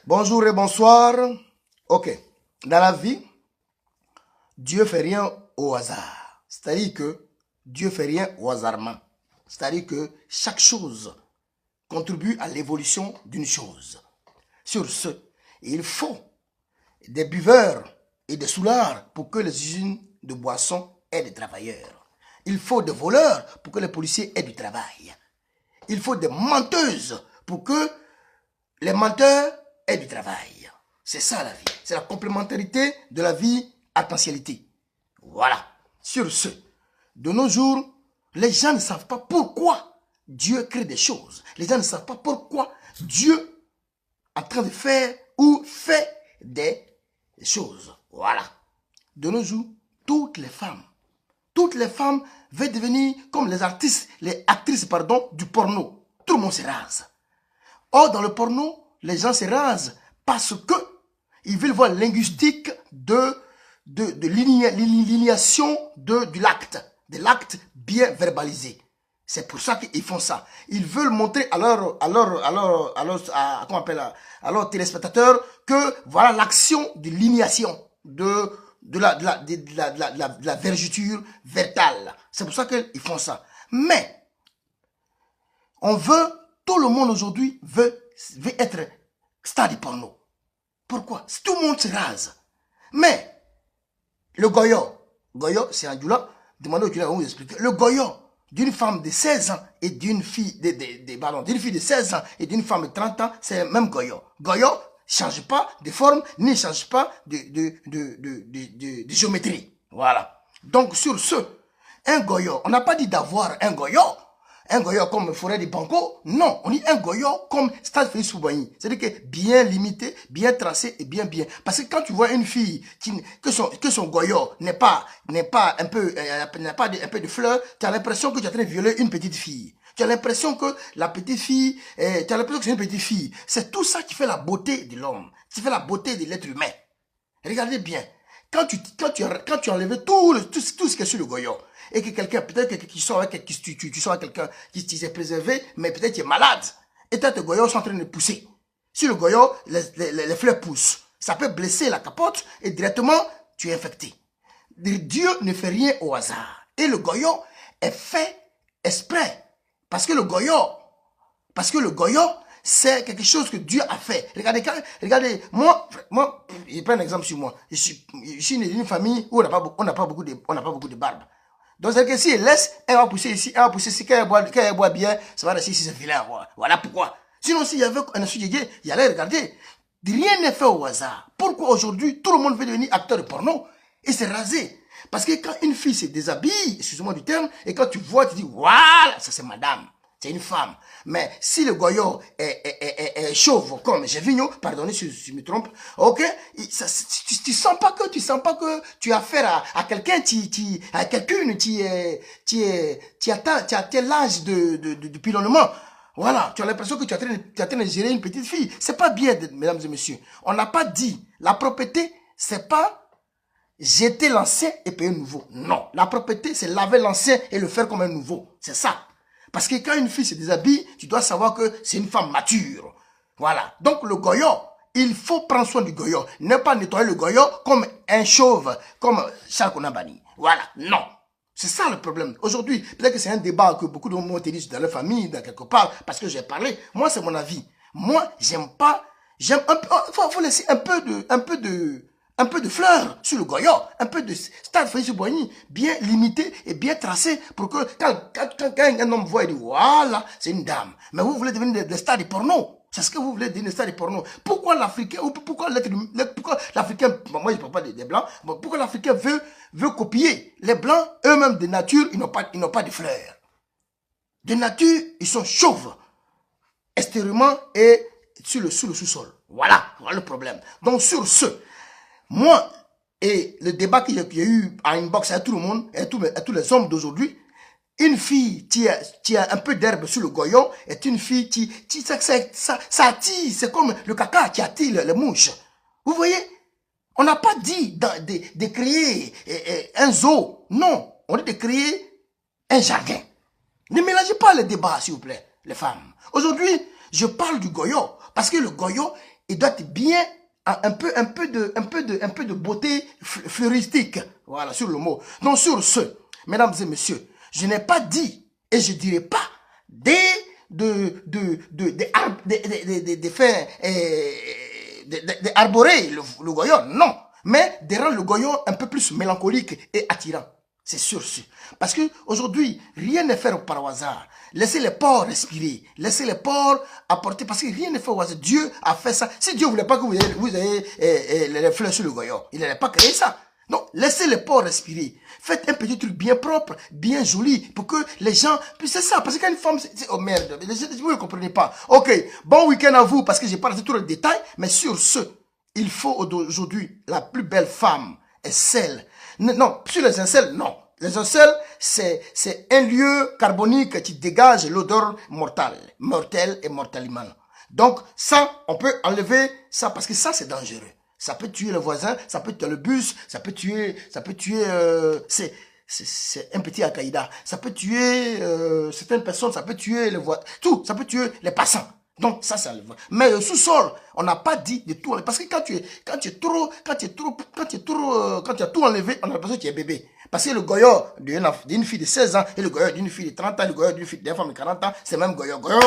Bonjour et bonsoir. Ok. Dans la vie, Dieu fait rien au hasard. C'est-à-dire que Dieu fait rien au hasardement. C'est-à-dire que chaque chose contribue à l'évolution d'une chose. Sur ce, il faut des buveurs et des soulards pour que les usines de boissons aient des travailleurs. Il faut des voleurs pour que les policiers aient du travail. Il faut des menteuses pour que les menteurs aient du travail. C'est ça la vie. C'est la complémentarité de la vie à potentialité. Voilà. Sur ce, de nos jours, les gens ne savent pas pourquoi Dieu crée des choses. Les gens ne savent pas pourquoi Dieu est en train de faire ou fait des choses. Voilà. De nos jours, toutes les femmes veulent devenir comme les actrices du porno. Tout le monde se rase. Or, dans le porno, les gens se rasent parce que ils veulent voir linguistique de l'ilignation de l'acte bien verbalisé. C'est pour ça qu'ils font ça. Ils veulent montrer à leurs téléspectateurs que voilà l'action de l'ilignation, de la vergeture vertale. C'est pour ça qu'ils font ça. Mais, tout le monde aujourd'hui veut être star du porno. Pourquoi? Tout le monde se rase. Mais, le goyo, c'est un djoula, demandez au djoula, on vous explique. Le goyo d'une femme de 16 ans et d'une fille d'une fille de 16 ans et d'une femme de 30 ans, c'est le même goyo. Goyo ne change pas de forme, ne change pas de géométrie. Voilà. Donc, sur ce, un goyo, on n'a pas dit d'avoir un goyo comme Forêt du Banco. Non, on dit un goyo comme Stade Félix Houphouët-Boigny. C'est-à-dire que bien limité, bien tracé et bien. Parce que quand tu vois une fille que son goyo n'a pas un peu de fleurs, tu as l'impression que tu es en train de violer une petite fille. Tu as l'impression que la petite fille, c'est une petite fille. C'est tout ça qui fait la beauté de l'homme, qui fait la beauté de l'être humain. Regardez bien. Quand tu enlèves tout ce qui est sur le goyo, et que quelqu'un, peut-être que tu sors avec quelqu'un qui s'est préservé, mais peut-être qu'il est malade, et toi, tes goyons sont en train de pousser. Si le goyon, les fleurs poussent, ça peut blesser la capote, et directement, tu es infecté. Dieu ne fait rien au hasard. Et le goyon est fait exprès. Parce que le goyon, c'est quelque chose que Dieu a fait. Regardez, moi, je prends un exemple sur moi. Je suis né d'une famille où on n'a pas beaucoup de barbe. Donc, c'est que si elle laisse, elle va pousser ici, quand elle boit bien, ça va rester ici, c'est vilain. Voilà pourquoi. Sinon, s'il y avait un sujet, il allait regarder. Rien n'est fait au hasard. Pourquoi aujourd'hui, tout le monde veut devenir acteur de porno et se raser? Parce que quand une fille se déshabille, excusez-moi du terme, et quand tu vois, tu dis, voilà, ça c'est madame. C'est une femme. Mais si le goyo est chauve comme Gévigno, pardonnez si je me trompe, ok, tu sens pas que tu as affaire à quelqu'un à quelqu'une qui atteint l'âge du pilonnement. Voilà, tu as l'impression que tu es en train de gérer une petite fille. C'est pas bien, mesdames et messieurs. On n'a pas dit, la propreté, c'est pas jeter l'ancien et payer un nouveau. Non, la propreté, c'est laver l'ancien et le faire comme un nouveau. C'est ça. Parce que quand une fille se déshabille, tu dois savoir que c'est une femme mature. Voilà. Donc le goyo, il faut prendre soin du goyo. Ne pas nettoyer le goyo comme un chauve, comme Charles Konabani. Voilà. Non. C'est ça le problème. Aujourd'hui, peut-être que c'est un débat que beaucoup de gens utilisent dans leur famille, dans quelque part, parce que j'ai parlé. Moi, c'est mon avis. Moi, j'aime un peu, faut laisser un peu de fleurs sur le goyo, un peu de Stade Félix Houphouët-Boigny, bien limité et bien tracé pour que quand un homme voit, il dit voilà, c'est une dame. Mais vous voulez devenir des stars de porno. C'est ce que vous voulez devenir des stars de porno. Pourquoi l'Africain, pourquoi l'Africain, moi je ne parle pas des blancs, pourquoi l'Africain veut copier les blancs, eux-mêmes de nature, ils n'ont pas de fleurs. De nature, ils sont chauves, extérieurement et sur le sous-sol. Voilà le problème. Donc sur ce, moi, et le débat qu'il y a eu à Inbox à tout le monde, à tous les hommes d'aujourd'hui, une fille qui a un peu d'herbe sur le goyon est une fille ça attire, c'est comme le caca qui attire les mouches. Vous voyez? On n'a pas dit de créer un zoo. Non, on dit de créer un jardin. Ne mélangez pas les débats, s'il vous plaît, les femmes. Aujourd'hui, je parle du goyo, parce que le goyo il doit être bien, un peu de beauté fleuristique. Voilà, sur le mot. Donc, sur ce, mesdames et messieurs, je n'ai pas dit, et je ne dirai pas, de faire, d'arborer le goyon, non. Mais de rendre le goyon un peu plus mélancolique et attirant. C'est sûr. Parce que aujourd'hui, rien n'est fait par hasard. Laissez les porcs respirer. Laissez les porcs apporter. Parce que rien n'est fait au hasard. Dieu a fait ça. Si Dieu ne voulait pas que vous ayez les fleurs sur le goyon, il n'allait pas créer ça. Donc, laissez les porcs respirer. Faites un petit truc bien propre, bien joli, pour que les gens... Puis c'est ça, parce qu'une femme... Oh merde, vous ne comprenez pas. Ok, bon week-end à vous, parce que j'ai pas resté tous les détails, mais sur ce, il faut aujourd'hui, la plus belle femme est celle... Non, sur les incels, non. Les incels, c'est un lieu carbonique qui dégage l'odeur mortelle et mortellement. Donc, ça, on peut enlever ça, parce que ça, c'est dangereux. Ça peut tuer le voisin, ça peut tuer le bus, ça peut tuer, c'est un petit Al-Qaïda. Ça peut tuer certaines personnes, ça peut tuer les voisins, tout, ça peut tuer les passants. Donc ça le voit. Mais le sous-sol, on n'a pas dit de tout enlever. Parce que quand tu as tout enlevé, on a l'impression que tu es bébé. Parce que le goyon d'une fille de 16 ans et le goyon d'une fille de 30 ans, le goyon d'une femme de 40 ans, c'est même goyon. Goyon,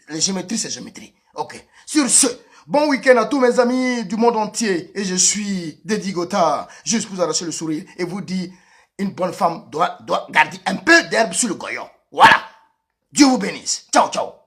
les géométries, c'est géométrie. Ok. Sur ce, bon week-end à tous mes amis du monde entier. Et je suis Dédi Gotha, juste pour vous arracher le sourire et vous dire, une bonne femme doit garder un peu d'herbe sur le goyon. Voilà. Dieu vous bénisse. Ciao, ciao.